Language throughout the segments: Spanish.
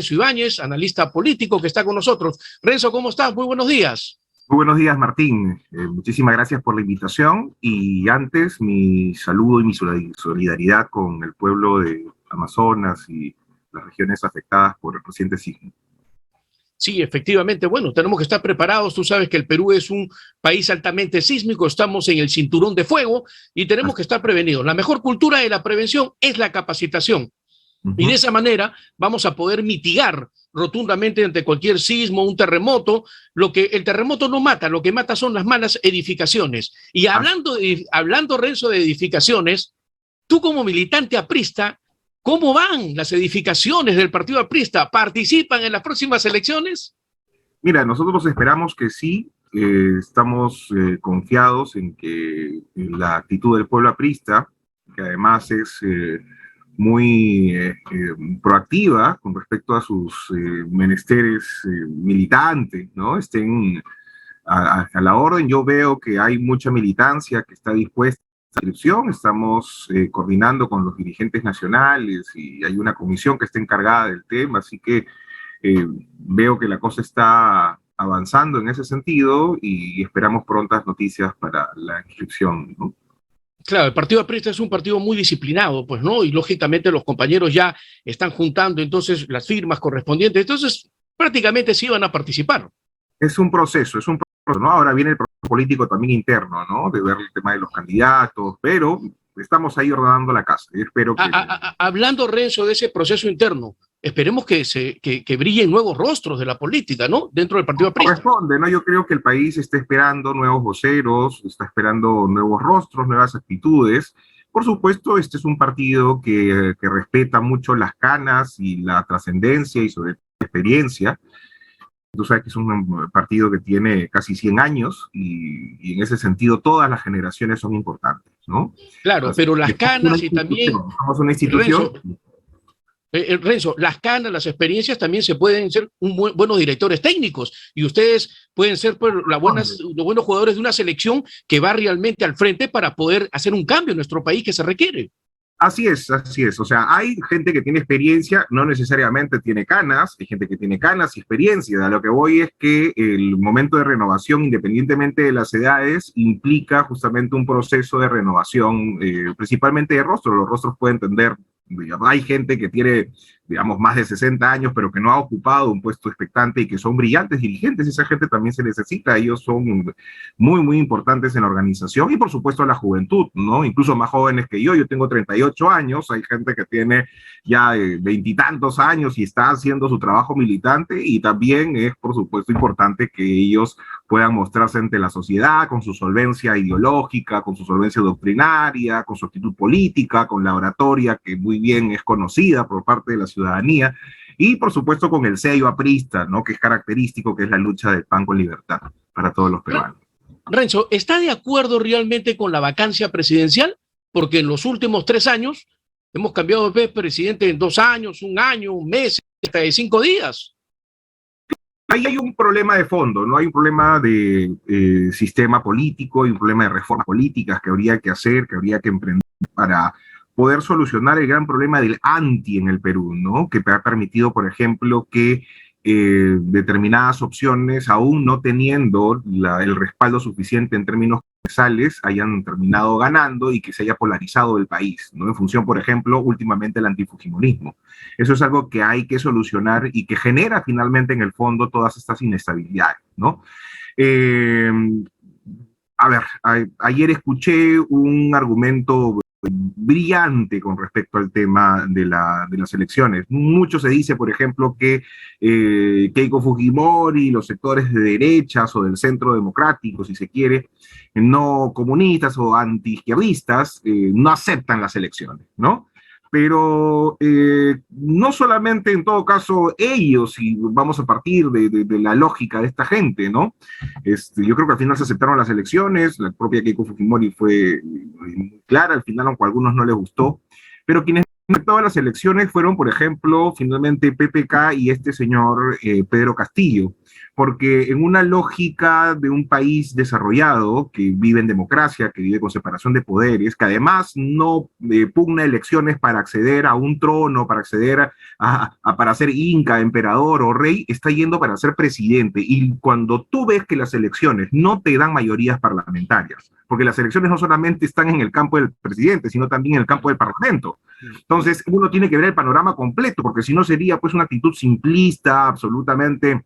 Renzo Ibáñez, analista político que está con nosotros. Renzo, ¿cómo estás? Muy buenos días. Muy buenos días, Martín. Muchísimas gracias por la invitación y antes mi saludo y mi solidaridad con el pueblo de Amazonas y las regiones afectadas por el reciente sismo. Sí, efectivamente, bueno, tenemos que estar preparados. Tú sabes que el Perú es un país altamente sísmico, estamos en el cinturón de fuego y tenemos que estar prevenidos. La mejor cultura de la prevención es la capacitación. Y de esa manera vamos a poder mitigar rotundamente ante cualquier sismo, un terremoto. Lo que el terremoto no mata, lo que mata son las malas edificaciones. Y hablando Renzo, de edificaciones, tú como militante aprista, ¿cómo van las edificaciones del partido aprista? ¿Participan en las próximas elecciones? Mira, nosotros esperamos que sí. Estamos confiados en que la actitud del pueblo aprista, que además es muy proactiva con respecto a sus menesteres militantes, ¿no? Estén a la orden. Yo veo que hay mucha militancia que está dispuesta a la inscripción. Estamos coordinando con los dirigentes nacionales y hay una comisión que está encargada del tema, así que veo que la cosa está avanzando en ese sentido y esperamos prontas noticias para la inscripción, ¿no? Claro, el partido aprista es un partido muy disciplinado, pues, ¿no? Y lógicamente los compañeros ya están juntando entonces las firmas correspondientes, entonces prácticamente sí van a participar. Es un proceso, ¿no? Ahora viene el proceso político también interno, ¿no? De ver el tema de los candidatos, pero estamos ahí ordenando la casa. Yo espero que... Hablando, Renzo, de ese proceso interno, esperemos que brillen nuevos rostros de la política, ¿no? Dentro del partido aprista. Corresponde, ¿no? Yo creo que el país está esperando nuevos voceros, está esperando nuevos rostros, nuevas actitudes. Por supuesto, este es un partido que respeta mucho las canas y la trascendencia y sobre todo la experiencia. Tú sabes que es un partido que tiene casi 100 años y en ese sentido todas las generaciones son importantes, ¿no? Claro, Así pero las canas y también, somos una institución. Renzo, las canas, las experiencias también se pueden ser buenos directores técnicos y ustedes pueden ser pues, los buenos jugadores de una selección que va realmente al frente para poder hacer un cambio en nuestro país que se requiere. Así es, así es. O sea, hay gente que tiene experiencia, no necesariamente tiene canas, hay gente que tiene canas y experiencia. A lo que voy es que el momento de renovación, independientemente de las edades, implica justamente un proceso de renovación, principalmente de rostros. Los rostros pueden tener, digamos, hay gente que tiene, digamos, más de 60 años, pero que no ha ocupado un puesto expectante y que son brillantes dirigentes. Esa gente también se necesita. Ellos son muy, muy importantes en la organización y, por supuesto, la juventud, ¿no? Incluso más jóvenes que yo tengo 38 años, hay gente que tiene ya 20 y tantos años y está haciendo su trabajo militante y también es, por supuesto, importante que ellos puedan mostrarse ante la sociedad con su solvencia ideológica, con su solvencia doctrinaria, con su actitud política, con la oratoria que muy bien es conocida por parte de la ciudadanía y, por supuesto, con el sello aprista, ¿no? Que es característico, que es la lucha del pan con libertad para todos los peruanos. Renzo, ¿está de acuerdo realmente con la vacancia presidencial? Porque en los últimos 3 años hemos cambiado de presidente en 2 años, 1 año, 1 mes, hasta de 5 días. Ahí hay un problema de fondo, ¿no? Hay un problema de sistema político, hay un problema de reformas políticas que habría que hacer, que habría que emprender para poder solucionar el gran problema del anti en el Perú, ¿no? Que ha permitido, por ejemplo, que determinadas opciones, aún no teniendo el respaldo suficiente en términos procesales, hayan terminado ganando y que se haya polarizado el país, ¿no? En función, por ejemplo, últimamente el antifujimorismo. Eso es algo que hay que solucionar y que genera finalmente en el fondo todas estas inestabilidades, ¿no? A ver, ayer escuché un argumento brillante con respecto al tema de las elecciones. Mucho se dice, por ejemplo, que Keiko Fujimori, los sectores de derechas o del centro democrático, si se quiere, no comunistas o antiizquierdistas, no aceptan las elecciones, ¿no? Pero no solamente en todo caso ellos, y vamos a partir de la lógica de esta gente, ¿no? Yo creo que al final se aceptaron las elecciones, la propia Keiko Fujimori fue muy clara, al final, aunque a algunos no les gustó, pero quienes todas las elecciones fueron, por ejemplo, finalmente PPK y este señor Pedro Castillo, porque en una lógica de un país desarrollado que vive en democracia, que vive con separación de poderes, que además no pugna elecciones para acceder a un trono, para acceder para ser inca, emperador o rey, está yendo para ser presidente. Y cuando tú ves que las elecciones no te dan mayorías parlamentarias, porque las elecciones no solamente están en el campo del presidente, sino también en el campo del parlamento. Entonces, uno tiene que ver el panorama completo, porque si no sería pues una actitud simplista, absolutamente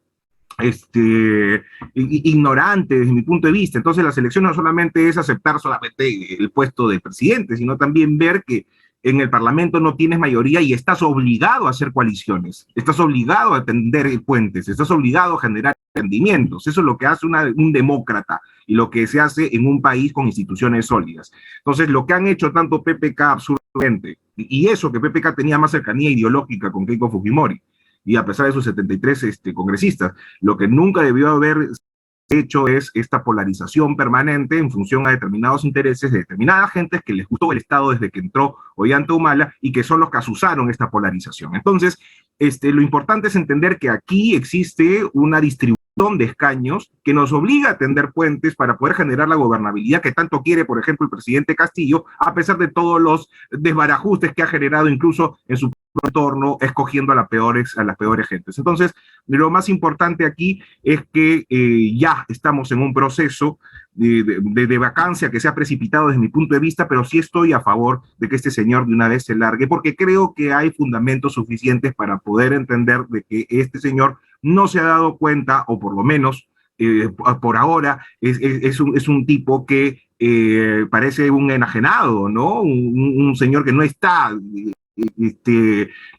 ignorante desde mi punto de vista. Entonces, la selección no solamente es aceptar solamente el puesto de presidente, sino también ver que en el Parlamento no tienes mayoría y estás obligado a hacer coaliciones, estás obligado a tender puentes, estás obligado a generar rendimientos. Eso es lo que hace un demócrata y lo que se hace en un país con instituciones sólidas. Entonces, lo que han hecho tanto PPK absurdamente, y eso que PPK tenía más cercanía ideológica con Keiko Fujimori, y a pesar de sus 73 congresistas, lo que nunca debió haber hecho es esta polarización permanente en función a determinados intereses de determinadas gentes que les gustó el Estado desde que entró Ollanta Humala y que son los que asusaron esta polarización. Entonces, lo importante es entender que aquí existe una distribución de escaños que nos obliga a tender puentes para poder generar la gobernabilidad que tanto quiere, por ejemplo, el presidente Castillo, a pesar de todos los desbarajustes que ha generado incluso en su entorno, escogiendo a las peores gentes. Entonces, lo más importante aquí es que ya estamos en un proceso de vacancia que se ha precipitado desde mi punto de vista, pero sí estoy a favor de que este señor de una vez se largue, porque creo que hay fundamentos suficientes para poder entender de que este señor no se ha dado cuenta, o por lo menos por ahora es un tipo que parece un enajenado, ¿no? Un señor que no está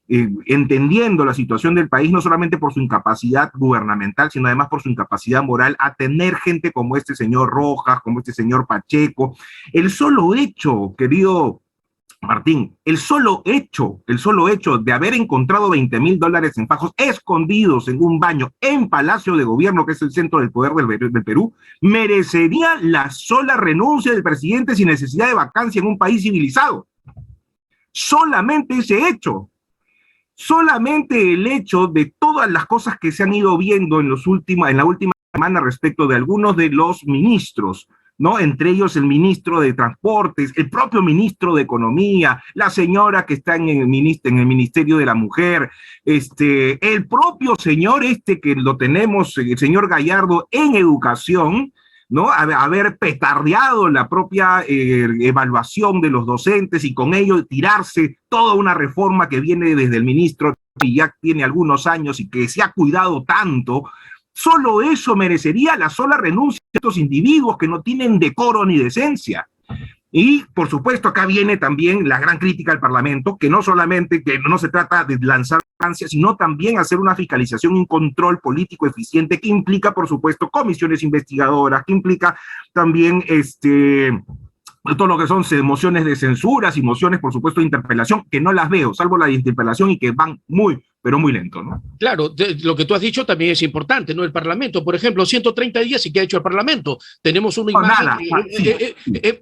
entendiendo la situación del país, no solamente por su incapacidad gubernamental, sino además por su incapacidad moral a tener gente como este señor Rojas, como este señor Pacheco. El solo hecho, querido Martín, el solo hecho de haber encontrado $20,000 en fajos escondidos en un baño en Palacio de Gobierno, que es el centro del poder del Perú, merecería la sola renuncia del presidente sin necesidad de vacancia en un país civilizado. Solamente ese hecho, solamente el hecho de todas las cosas que se han ido viendo en la última semana respecto de algunos de los ministros, ¿no? Entre ellos el ministro de Transportes, el propio ministro de Economía, la señora que está en el Ministerio de la Mujer, el propio señor que lo tenemos, el señor Gallardo en Educación, ¿no? Haber petardeado la propia evaluación de los docentes y con ello tirarse toda una reforma que viene desde el ministro que ya tiene algunos años y que se ha cuidado tanto. Solo eso merecería la sola renuncia de estos individuos que no tienen decoro ni decencia. Y, por supuesto, acá viene también la gran crítica al Parlamento, que no solamente que no se trata de lanzar vacancias, sino también hacer una fiscalización y un control político eficiente que implica, por supuesto, comisiones investigadoras, que implica también todo lo que son mociones de censuras y mociones, por supuesto, de interpelación, que no las veo, salvo la de interpelación y que van muy, pero muy lento, ¿no? Claro, lo que tú has dicho también es importante, ¿no? El Parlamento, por ejemplo, 130 días y ¿qué ha hecho el Parlamento? Tenemos una imagen,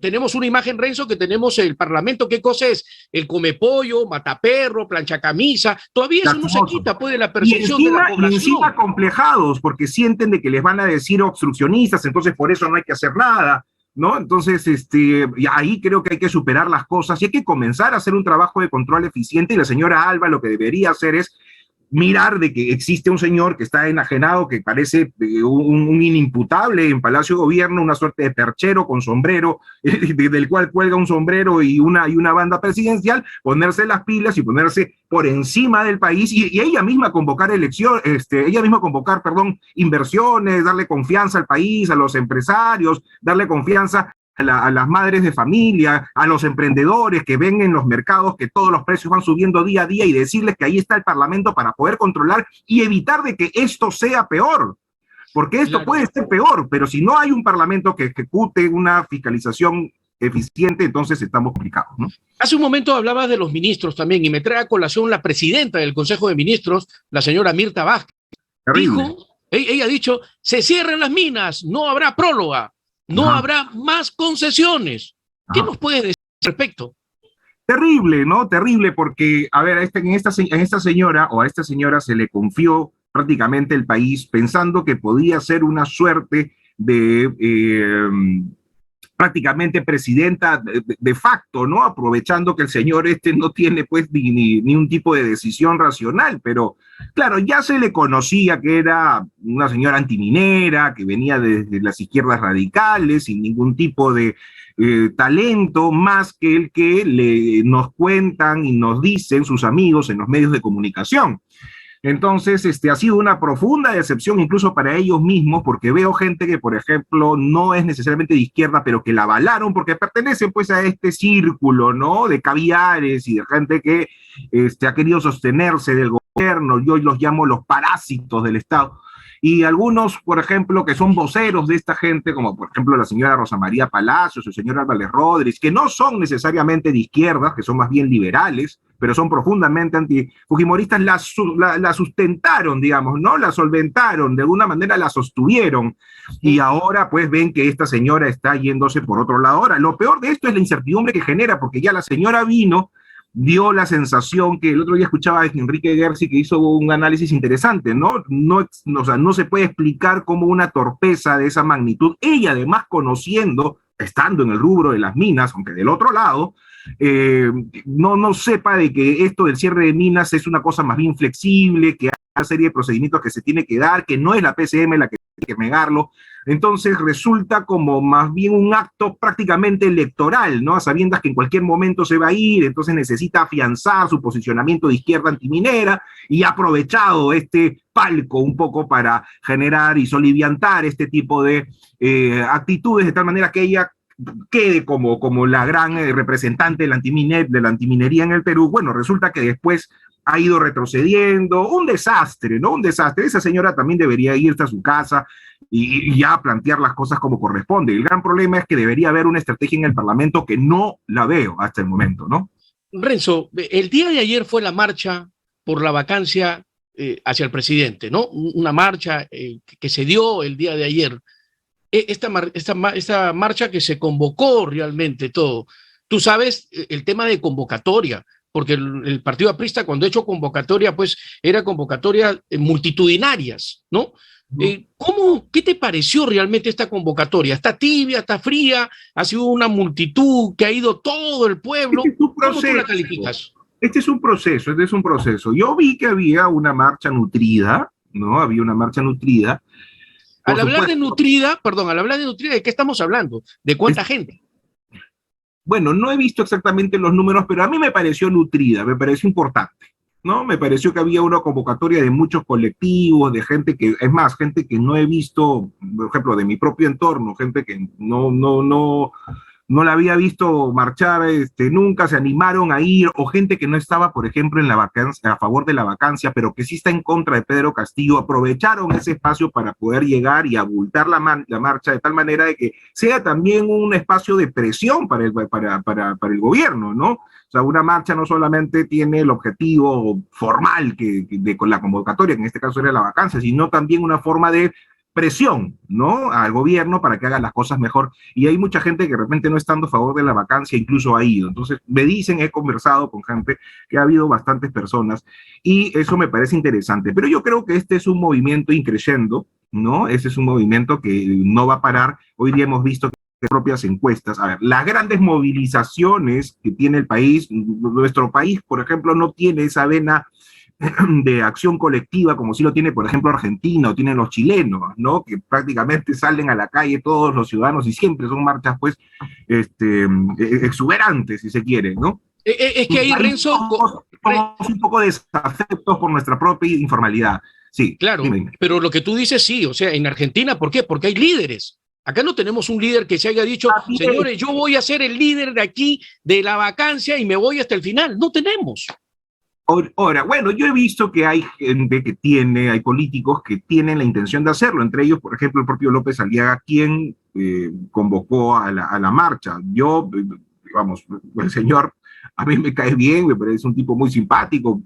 tenemos una imagen, Renzo, que tenemos el Parlamento, ¿qué cosa es? El come pollo, mataperro, plancha camisa, todavía eso no se quita, pues, de la percepción de la población. Y encima complejados, porque sienten de que les van a decir obstruccionistas, entonces por eso no hay que hacer nada, ¿no? Entonces, ahí creo que hay que superar las cosas y hay que comenzar a hacer un trabajo de control eficiente, y la señora Alba lo que debería hacer es mirar de que existe un señor que está enajenado, que parece un inimputable en Palacio de Gobierno, una suerte de perchero con sombrero, del cual cuelga un sombrero y una banda presidencial, ponerse las pilas y ponerse por encima del país y ella misma convocar inversiones, darle confianza al país, a los empresarios, darle confianza a las madres de familia, a los emprendedores que ven en los mercados que todos los precios van subiendo día a día y decirles que ahí está el Parlamento para poder controlar y evitar de que esto sea peor. Porque esto puede ser peor, pero si no hay un Parlamento que ejecute una fiscalización eficiente, entonces estamos complicados, ¿no? Hace un momento hablabas de los ministros también y me trae a colación la presidenta del Consejo de Ministros, la señora Mirta Vázquez. Ella ha dicho, se cierran las minas, no habrá próloga. No habrá más concesiones. ¿Qué nos puedes decir al respecto? Terrible, ¿no? Terrible porque, a ver, en esta señora o a esta señora se le confió prácticamente el país pensando que podía ser una suerte de prácticamente presidenta de facto, ¿no? Aprovechando que el señor no tiene pues ni un tipo de decisión racional, pero claro, ya se le conocía que era una señora antiminera, que venía desde las izquierdas radicales, sin ningún tipo de talento más que el que nos cuentan y nos dicen sus amigos en los medios de comunicación. Entonces, ha sido una profunda decepción incluso para ellos mismos, porque veo gente que, por ejemplo, no es necesariamente de izquierda, pero que la avalaron porque pertenecen pues a este círculo, ¿no? De caviares y de gente que ha querido sostenerse del gobierno. Yo los llamo los parásitos del Estado. Y algunos, por ejemplo, que son voceros de esta gente, como por ejemplo la señora Rosa María Palacios, el señor Álvarez Rodríguez, que no son necesariamente de izquierdas, que son más bien liberales, pero son profundamente anti-fujimoristas, la sustentaron, digamos, ¿no? La solventaron, de alguna manera la sostuvieron, y ahora pues ven que esta señora está yéndose por otro lado. Ahora, lo peor de esto es la incertidumbre que genera, porque ya la señora vino, dio la sensación que el otro día escuchaba a Enrique Gersi que hizo un análisis interesante, ¿no? O sea, no se puede explicar cómo una torpeza de esa magnitud, ella además conociendo, estando en el rubro de las minas, aunque del otro lado, no sepa de que esto del cierre de minas es una cosa más bien flexible, que hay una serie de procedimientos que se tiene que dar, que no es la PCM la que tiene que negarlo. Entonces resulta como más bien un acto prácticamente electoral, ¿no? A sabiendas que en cualquier momento se va a ir, entonces necesita afianzar su posicionamiento de izquierda antiminera y ha aprovechado este palco un poco para generar y soliviantar este tipo de actitudes, de tal manera que ella quede como la gran representante de la antiminería en el Perú. Bueno, resulta que después ha ido retrocediendo, un desastre, ¿no? Un desastre. Esa señora también debería irse a su casa y ya plantear las cosas como corresponde. El gran problema es que debería haber una estrategia en el Parlamento que no la veo hasta el momento, ¿no? Renzo, el día de ayer fue la marcha por la vacancia hacia el presidente, ¿no? Una marcha que se dio el día de ayer. Esta marcha que se convocó realmente todo. Tú sabes el tema de convocatoria, porque el Partido Aprista cuando ha hecho convocatoria, pues era convocatoria multitudinarias, ¿no? ¿Qué te pareció realmente esta convocatoria? ¿Está tibia, está fría? ¿Ha sido una multitud que ha ido todo el pueblo? ¿Cómo tú la calificas? Este es un proceso. Yo vi que había una marcha nutrida, ¿no? Había una marcha nutrida. Al hablar de nutrida, ¿de qué estamos hablando? ¿De cuánta gente? Bueno, no he visto exactamente los números, pero a mí me pareció nutrida, me pareció importante, ¿no? Me pareció que había una convocatoria de muchos colectivos, de gente gente que no he visto, por ejemplo, de mi propio entorno, gente que no la había visto marchar nunca, se animaron a ir, o gente que no estaba, por ejemplo, en la vacancia, a favor de la vacancia, pero que sí está en contra de Pedro Castillo, aprovecharon ese espacio para poder llegar y abultar la marcha de tal manera de que sea también un espacio de presión para el gobierno, ¿no? O sea, una marcha no solamente tiene el objetivo formal con la convocatoria, que en este caso era la vacancia, sino también una forma de presión, ¿no? Al gobierno para que haga las cosas mejor. Y hay mucha gente que de repente no estando a favor de la vacancia incluso ha ido. Entonces, me dicen, he conversado con gente que ha habido bastantes personas y eso me parece interesante. Pero yo creo que este es un movimiento increciendo, ¿no? Ese es un movimiento que no va a parar. Hoy día hemos visto que propias encuestas. A ver, las grandes movilizaciones que tiene el país, nuestro país, por ejemplo, no tiene esa vena de acción colectiva, como si lo tiene, por ejemplo, Argentina o tienen los chilenos, ¿no? Que prácticamente salen a la calle todos los ciudadanos y siempre son marchas, pues, exuberantes, si se quiere, ¿no? Es que ahí, Renzo... Somos un poco desafectos por nuestra propia informalidad. Sí. Claro, dime. Pero lo que tú dices, sí, o sea, en Argentina, ¿por qué? Porque hay líderes. Acá no tenemos un líder que se haya dicho, señores, yo voy a ser el líder de aquí, de la vacancia, y me voy hasta el final. No tenemos. Ahora, bueno, yo he visto que hay gente hay políticos que tienen la intención de hacerlo, entre ellos, por ejemplo, el propio López Aliaga, quien convocó a la marcha. Yo, vamos, el señor a mí me cae bien, me parece un tipo muy simpático.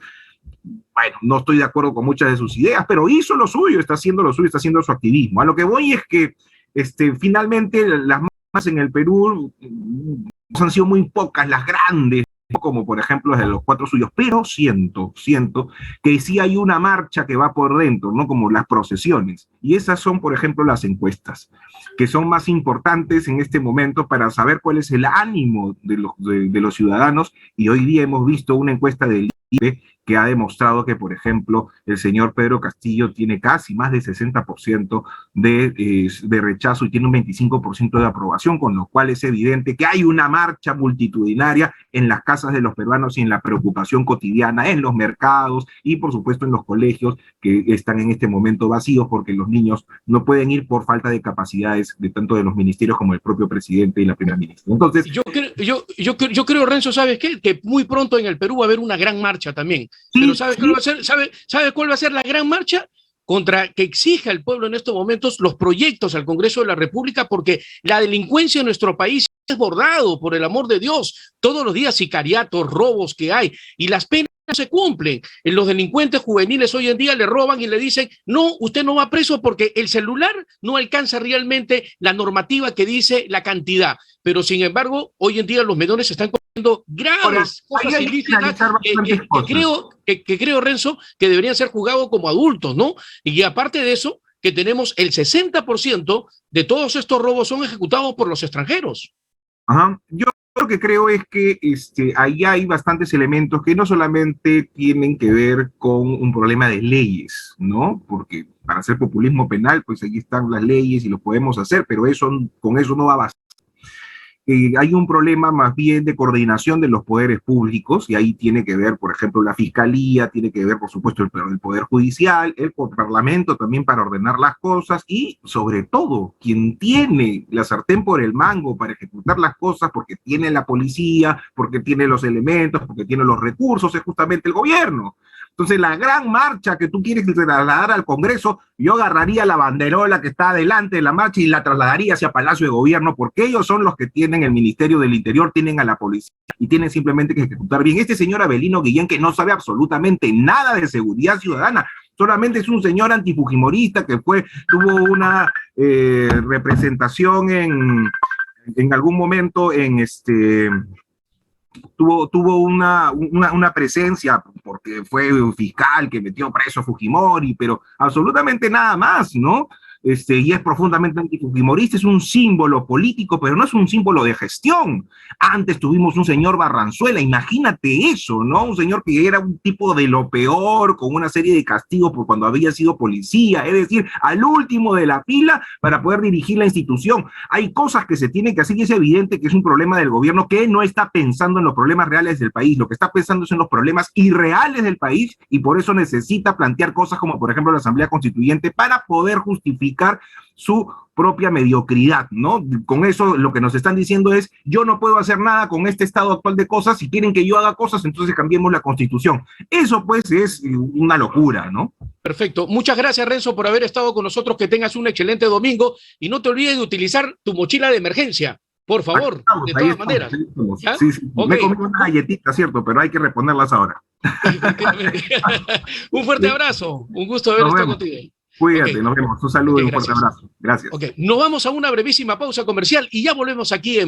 Bueno, no estoy de acuerdo con muchas de sus ideas, pero hizo lo suyo, está haciendo lo suyo, está haciendo su activismo. A lo que voy es que finalmente las marchas en el Perú han sido muy pocas, las grandes, como por ejemplo de los cuatro suyos, pero siento que sí hay una marcha que va por dentro, ¿no? Como las procesiones. Y esas son, por ejemplo, las encuestas, que son más importantes en este momento para saber cuál es el ánimo de los ciudadanos. Y hoy día hemos visto una encuesta del IPE que ha demostrado que, por ejemplo, el señor Pedro Castillo tiene casi más de 60% de rechazo y tiene un 25% de aprobación, con lo cual es evidente que hay una marcha multitudinaria en las casas de los peruanos y en la preocupación cotidiana, en los mercados y, por supuesto, en los colegios que están en este momento vacíos porque los niños no pueden ir por falta de capacidades de tanto de los ministerios como el propio presidente y la primera ministra. Entonces, yo creo, Renzo, ¿sabes qué? Que muy pronto en el Perú va a haber una gran marcha también. Sí, pero ¿sabes cuál va a ser? ¿Sabe cuál va a ser la gran marcha? Contra que exija el pueblo en estos momentos los proyectos al Congreso de la República, porque la delincuencia en nuestro país es desbordado, por el amor de Dios. Todos los días sicariatos, robos que hay, y las penas no se cumplen. En los delincuentes juveniles hoy en día le roban y le dicen, no, usted no va preso porque el celular no alcanza realmente la normativa que dice la cantidad. Pero sin embargo, hoy en día los menores se están cometiendo graves cosas ilícitas que creo, Renzo, que deberían ser juzgados como adultos, ¿no? Y aparte de eso, que tenemos el 60% de todos estos robos son ejecutados por los extranjeros. Ajá. Yo lo que creo es que ahí hay bastantes elementos que no solamente tienen que ver con un problema de leyes, ¿no? Porque para hacer populismo penal, pues ahí están las leyes y lo podemos hacer, pero con eso no va a bastar. Hay un problema más bien de coordinación de los poderes públicos, y ahí tiene que ver, por ejemplo, la Fiscalía, tiene que ver, por supuesto, el Poder Judicial, el Parlamento también para ordenar las cosas, y sobre todo, quien tiene la sartén por el mango para ejecutar las cosas, porque tiene la policía, porque tiene los elementos, porque tiene los recursos, es justamente el gobierno. Entonces, la gran marcha que tú quieres trasladar al Congreso, yo agarraría la banderola que está delante de la marcha y la trasladaría hacia Palacio de Gobierno, porque ellos son los que tienen el Ministerio del Interior, tienen a la policía y tienen simplemente que ejecutar bien. Este señor Avelino Guillén, que no sabe absolutamente nada de seguridad ciudadana, solamente es un señor antifujimorista que tuvo una representación en algún momento tuvo una presencia porque fue un fiscal que metió preso a Fujimori, pero absolutamente nada más, ¿no? Y es profundamente antifujimorista, es un símbolo político, pero no es un símbolo de gestión. Antes tuvimos un señor Barranzuela, imagínate eso, ¿no? Un señor que era un tipo de lo peor, con una serie de castigos por cuando había sido policía, es decir, al último de la fila para poder dirigir la institución. Hay cosas que se tienen que hacer y es evidente que es un problema del gobierno que no está pensando en los problemas reales del país, lo que está pensando es en los problemas irreales del país, y por eso necesita plantear cosas como, por ejemplo, la Asamblea Constituyente para poder justificar su propia mediocridad, ¿no? Con eso lo que nos están diciendo es, yo no puedo hacer nada con este estado actual de cosas, si quieren que yo haga cosas, entonces cambiemos la Constitución. Eso pues es una locura, ¿no? Perfecto. Muchas gracias, Renzo, por haber estado con nosotros, que tengas un excelente domingo y no te olvides de utilizar tu mochila de emergencia, por favor, de todas maneras. Sí, sí. Okay. Me comí una galletita, cierto, pero hay que reponerlas ahora. Un fuerte abrazo, un gusto haber estado contigo. Cuídate, okay. Nos vemos. Un saludo y un fuerte abrazo. Gracias. Okay. Nos vamos a una brevísima pausa comercial y ya volvemos aquí en